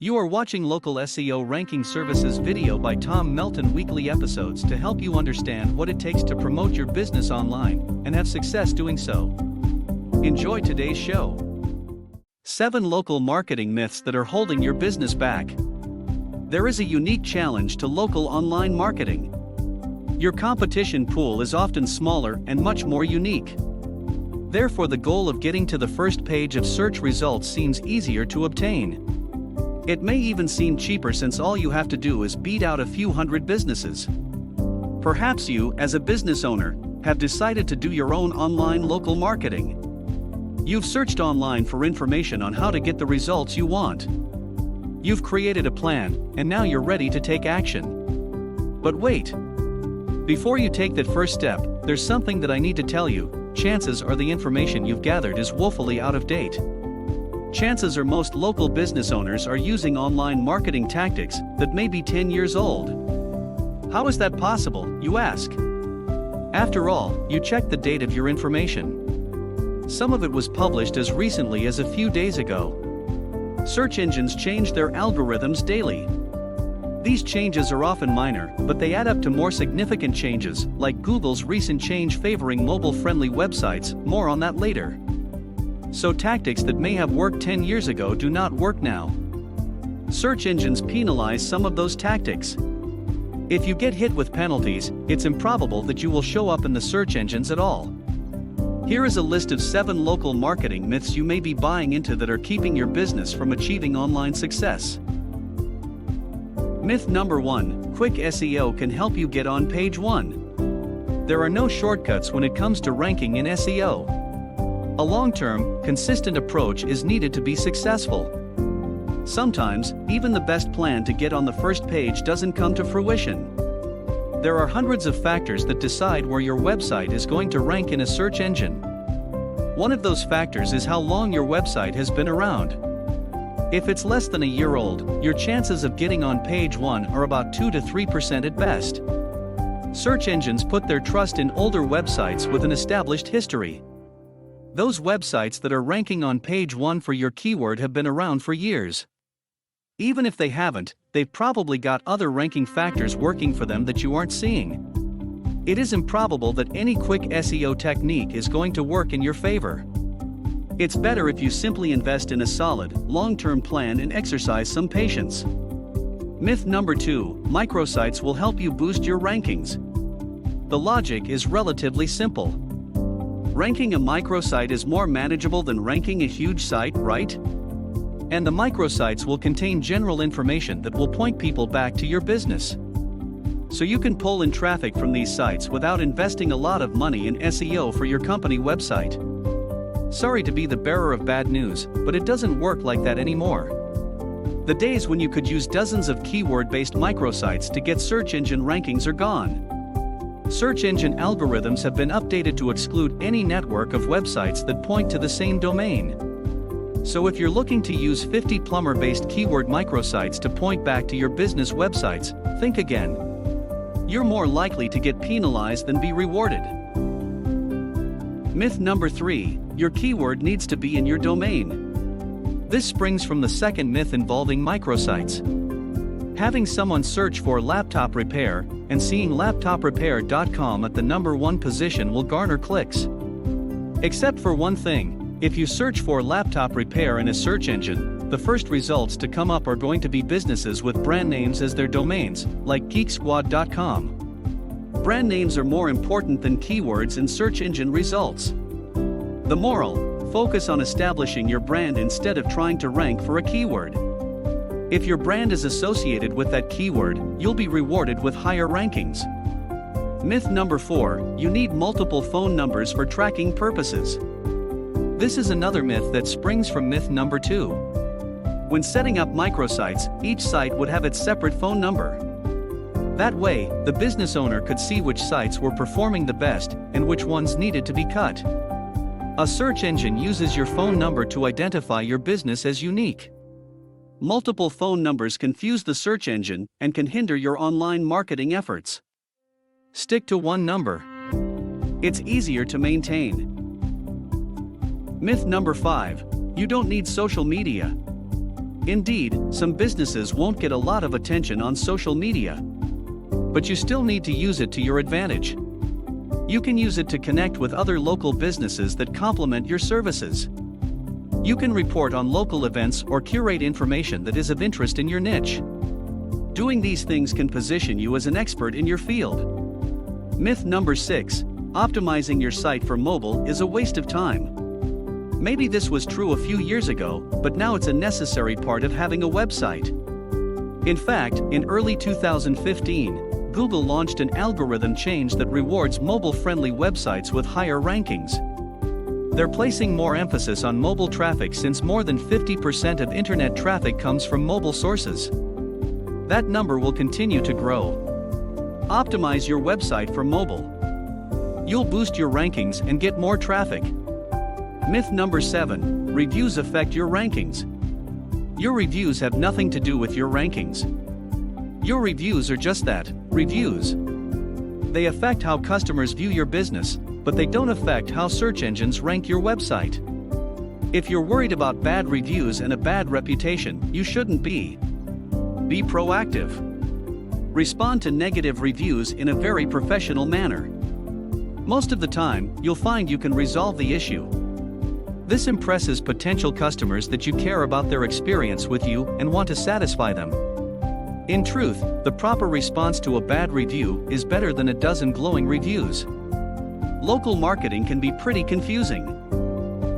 You are watching Local SEO Ranking Services video by Tom Melton, weekly episodes to help you understand what it takes to promote your business online and have success doing so. Enjoy today's show. 7 local marketing myths that are holding your business back. There is a unique challenge to local online marketing. Your competition pool is often smaller and much more unique. Therefore, the goal of getting to the first page of search results seems easier to obtain. It may even seem cheaper since all you have to do is beat out a few hundred businesses. Perhaps you, as a business owner, have decided to do your own online local marketing. You've searched online for information on how to get the results you want. You've created a plan, and now you're ready to take action. But wait! Before you take that first step, there's something that I need to tell you. Chances are the information you've gathered is woefully out of date. Chances are most local business owners are using online marketing tactics that may be 10 years old. How is that possible, you ask? After all, you check the date of your information. Some of it was published as recently as a few days ago. Search engines change their algorithms daily. These changes are often minor, but they add up to more significant changes, like Google's recent change favoring mobile-friendly websites. More on that later. So tactics that may have worked 10 years ago do not work now. Search engines penalize some of those tactics. If you get hit with penalties, it's improbable that you will show up in the search engines at all. Here is a list of 7 local marketing myths you may be buying into that are keeping your business from achieving online success. Myth number 1: quick SEO can help you get on page 1. There are no shortcuts when it comes to ranking in SEO. A long-term, consistent approach is needed to be successful. Sometimes, even the best plan to get on the first page doesn't come to fruition. There are hundreds of factors that decide where your website is going to rank in a search engine. One of those factors is how long your website has been around. If it's less than a year old, your chances of getting on page 1 are about 2 to 3% at best. Search engines put their trust in older websites with an established history. Those websites that are ranking on page 1 for your keyword have been around for years. Even if they haven't, they've probably got other ranking factors working for them that you aren't seeing. It is improbable that any quick SEO technique is going to work in your favor. It's better if you simply invest in a solid, long-term plan and exercise some patience. Myth number 2: microsites will help you boost your rankings. The logic is relatively simple. Ranking a microsite is more manageable than ranking a huge site, right? And the microsites will contain general information that will point people back to your business. So you can pull in traffic from these sites without investing a lot of money in SEO for your company website. Sorry to be the bearer of bad news, but it doesn't work like that anymore. The days when you could use dozens of keyword-based microsites to get search engine rankings are gone. Search engine algorithms have been updated to exclude any network of websites that point to the same domain. So if you're looking to use 50 plumber-based keyword microsites to point back to your business websites, think again. You're more likely to get penalized than be rewarded. Myth number 3: your keyword needs to be in your domain. This springs from the second myth involving microsites. Having someone search for laptop repair and seeing laptoprepair.com at the number 1 position will garner clicks. Except for one thing: if you search for laptop repair in a search engine, the first results to come up are going to be businesses with brand names as their domains, like geeksquad.com. Brand names are more important than keywords in search engine results. The moral: focus on establishing your brand instead of trying to rank for a keyword. If your brand is associated with that keyword, you'll be rewarded with higher rankings. Myth number 4: you need multiple phone numbers for tracking purposes. This is another myth that springs from myth number 2. When setting up microsites, each site would have its separate phone number. That way, the business owner could see which sites were performing the best and which ones needed to be cut. A search engine uses your phone number to identify your business as unique. Multiple phone numbers confuse the search engine and can hinder your online marketing efforts. Stick to one number. It's easier to maintain. Myth number 5: you don't need social media. Indeed, some businesses won't get a lot of attention on social media. But you still need to use it to your advantage. You can use it to connect with other local businesses that complement your services. You can report on local events or curate information that is of interest in your niche. Doing these things can position you as an expert in your field. Myth number 6: optimizing your site for mobile is a waste of time. Maybe this was true a few years ago, but now it's a necessary part of having a website. In fact, in early 2015, Google launched an algorithm change that rewards mobile-friendly websites with higher rankings. They're placing more emphasis on mobile traffic since more than 50% of internet traffic comes from mobile sources. That number will continue to grow. Optimize your website for mobile. You'll boost your rankings and get more traffic. Myth number 7: reviews affect your rankings. Your reviews have nothing to do with your rankings. Your reviews are just that, reviews. They affect how customers view your business, but they don't affect how search engines rank your website. If you're worried about bad reviews and a bad reputation, you shouldn't be. Be proactive. Respond to negative reviews in a very professional manner. Most of the time, you'll find you can resolve the issue. This impresses potential customers that you care about their experience with you and want to satisfy them. In truth, the proper response to a bad review is better than a dozen glowing reviews. Local marketing can be pretty confusing.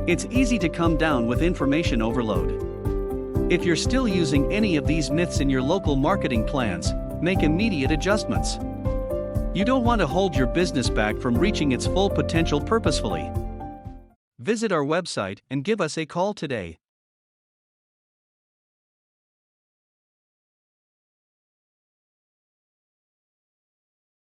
It's easy to come down with information overload. If you're still using any of these myths in your local marketing plans, make immediate adjustments. You don't want to hold your business back from reaching its full potential purposefully. Visit our website and give us a call today.